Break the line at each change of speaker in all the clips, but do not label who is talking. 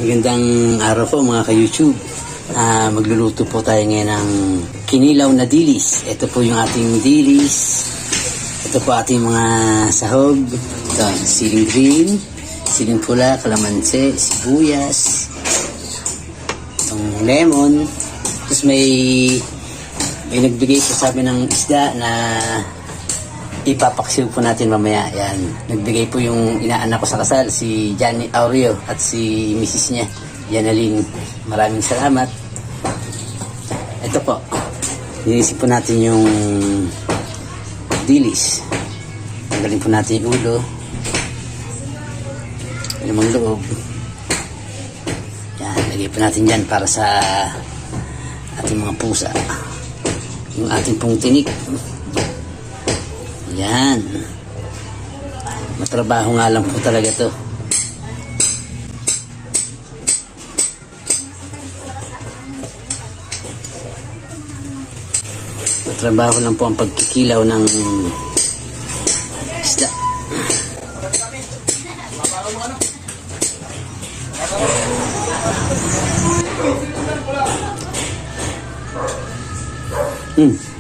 Magandang araw po mga ka-YouTube. Magluluto po tayo ngayon ng kinilaw na dilis. Ito po yung ating dilis. Ito po ating mga sahog. Ito, siling green, siling pula, kalamansi, sibuyas, itong lemon. Tapos may nagbigay po sabi ng isda na ipapaksiw po natin mamaya. Yan. Nagbigay po yung inaanak ko sa kasal, si Johnny Aureo at si Mrs. niya, Yanalyn. Maraming salamat. Ito po. Nilisip po natin yung dilis. Tanggalin po natin yung ulo. Lamang loob. Yan. Lagay po natin dyan para sa ating mga pusa. Yung ating pong tinik. Yan. Matrabaho nga lang po talaga to. Matrabaho lang po ang pagkikilaw ng isda.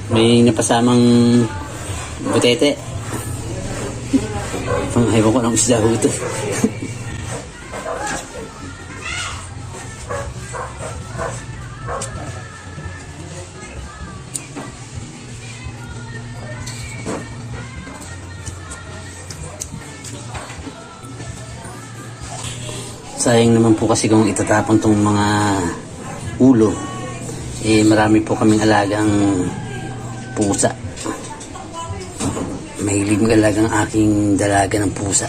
May napasamang butete. Pang-ayaw ko ng isda ho ito. Sayang naman po kasi kung itatapon tong mga ulo. Marami po kaming alagang pusa. Mahilig mag-alaga ang aking dalaga ng pusa.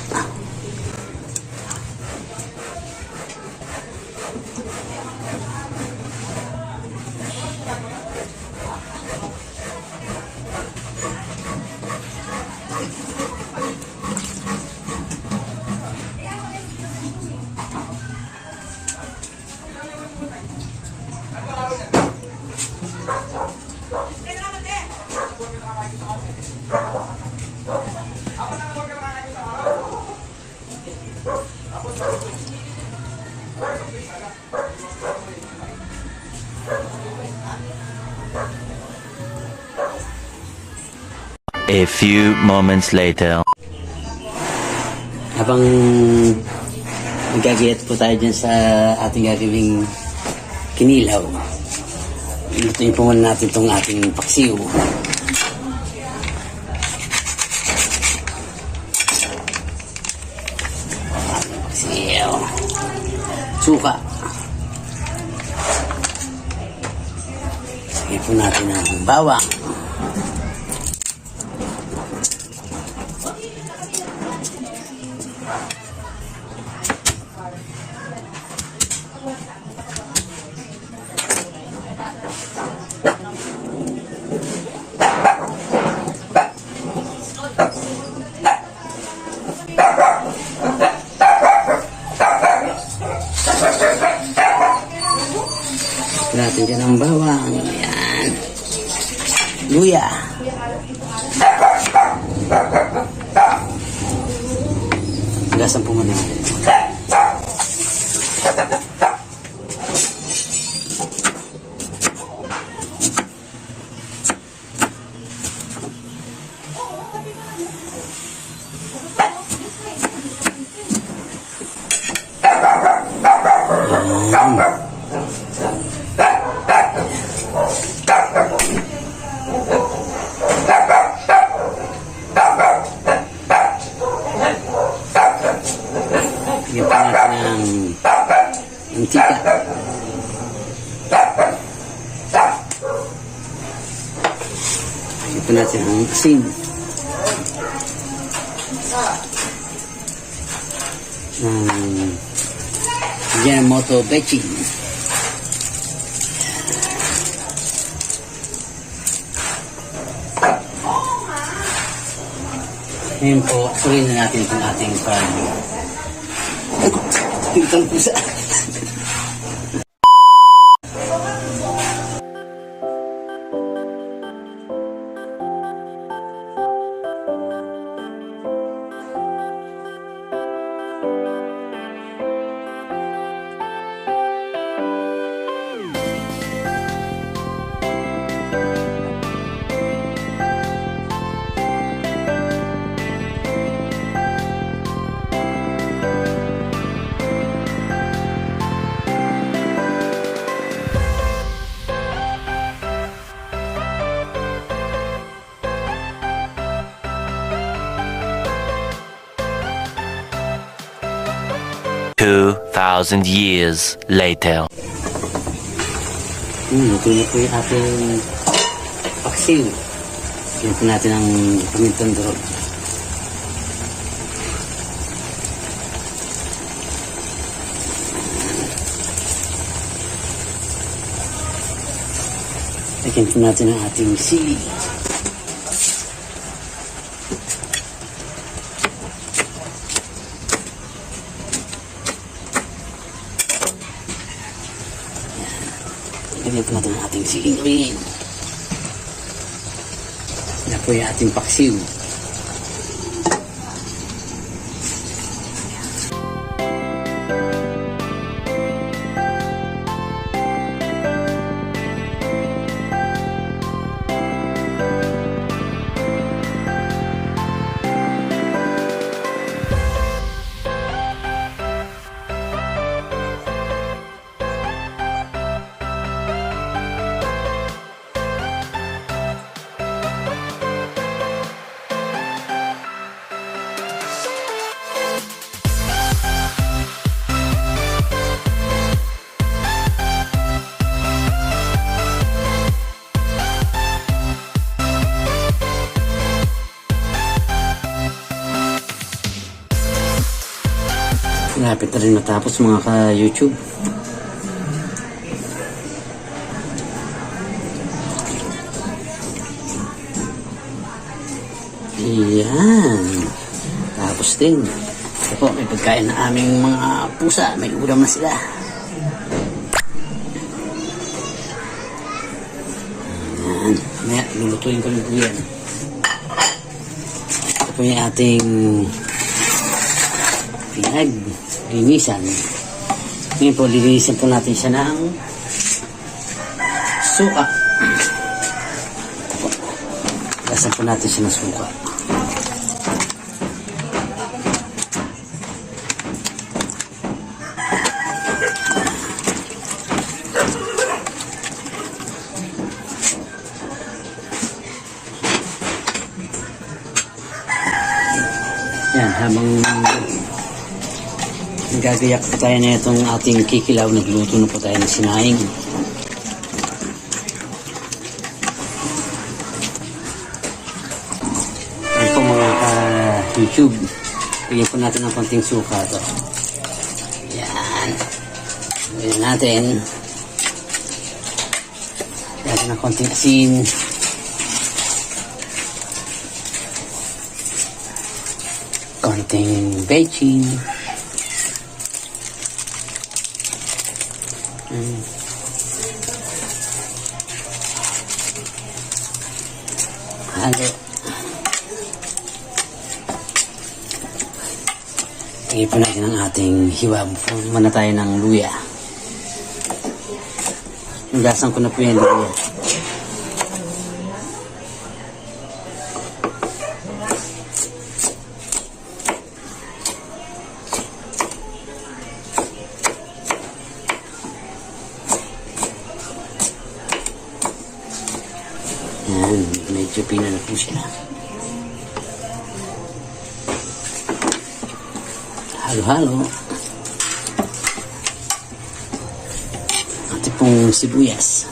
A few moments later.
Habang nagagayat po tayo dyan sa ating gagawing kinilaw, lutuin po muna natin itong ating paksiw. Paksiw. Suka. Sige po natin ang bawang. Natin dyan ang bawang. Ayan. Luya. Gasan po muna natin. Bigyan pa natin ng mantika. Bigyan pa natin ng asin. Bigyan ng moto betching. Ngayon po, surin na natin itong ating pan. Itong pusa.
2,000 years later.
Ito na po yung ating paksiw. Yan po natin ang pamintang durog. Lagyan po natin ang ating sili. Lagyan po natin ang ating siling green. Yan po yung ating paksiw. Malapit na rin matapos mga ka-YouTube. Ayan. Tapos din. Ito po, may pagkain na aming mga pusa. May ulam na sila. Ayan. Mamaya, lulutuin ko rin po yan. Ito po yung ating linisan. Ngayon po, linisan po natin siya ng suka. Gasan po natin siya ng suka. Yan, habang gagayak po tayo na itong ating kikilaw, nagluto na po tayo ng sinaing. Yan po mga ka-YouTube. Bigyan po natin ng konting suka to. Yan. Bigyan natin. Bigyan ng konting asin. Konting bechin. Halo. Tingin po natin ang ating hiwa. Muna tayo ng luya. Nugasan ko na po yung luya. Yan, medyo pina na po siya. Halo-halo. Ito pong sibuyas.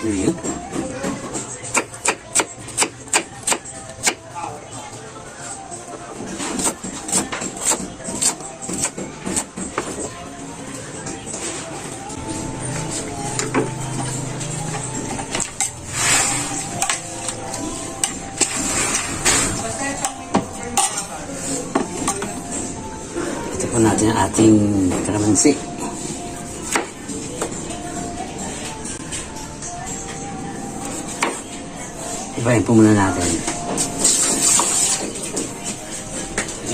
Ayan. Ito po natin ang ating kalamansi. Ibahin po muna natin.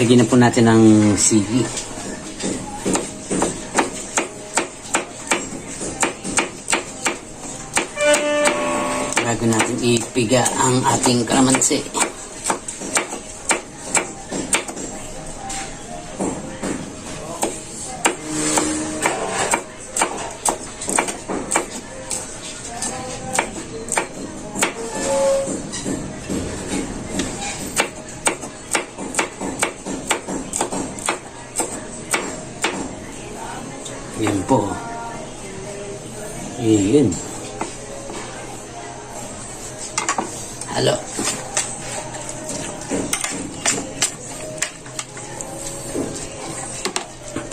Lagyan na po natin ng sili. Bago natin ipiga ang ating kalamansi. po. Yun. Halo.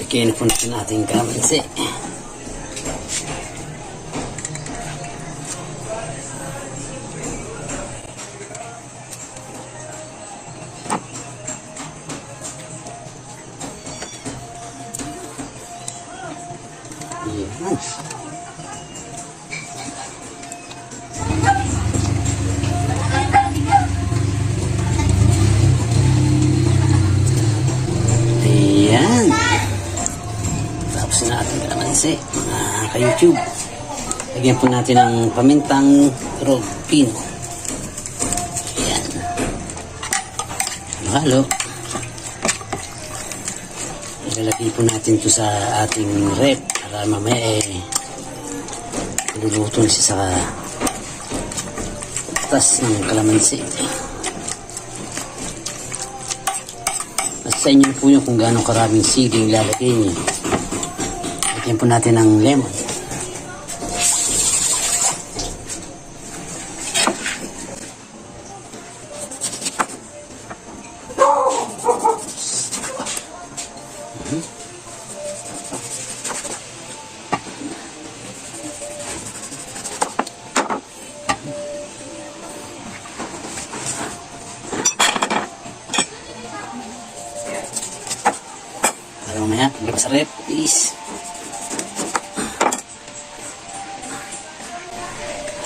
Pikin po natin ating kalamansi. Yan. Ayan. Tapos na ating kalamansi, mga ka-YouTube. Lagyan po natin ng pamintang Robino. Ayan. Halo. Ilalagay po natin to sa ating rep para mamaya luluto na siya sa tas ng kalamansi. At sa inyo po yun kung gaano karaming siling lalagay niyo. Lagyan po natin ng lemon. Para mamaya, lagay sa rep, please.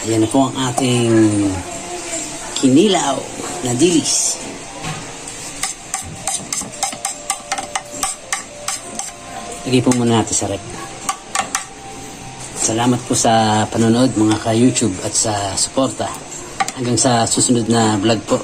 Ayan na po ang ating kinilaw na dilis. Lagay po muna natin sa rep. Salamat po sa panonood mga ka-YouTube at sa suporta. Hanggang sa susunod na vlog po.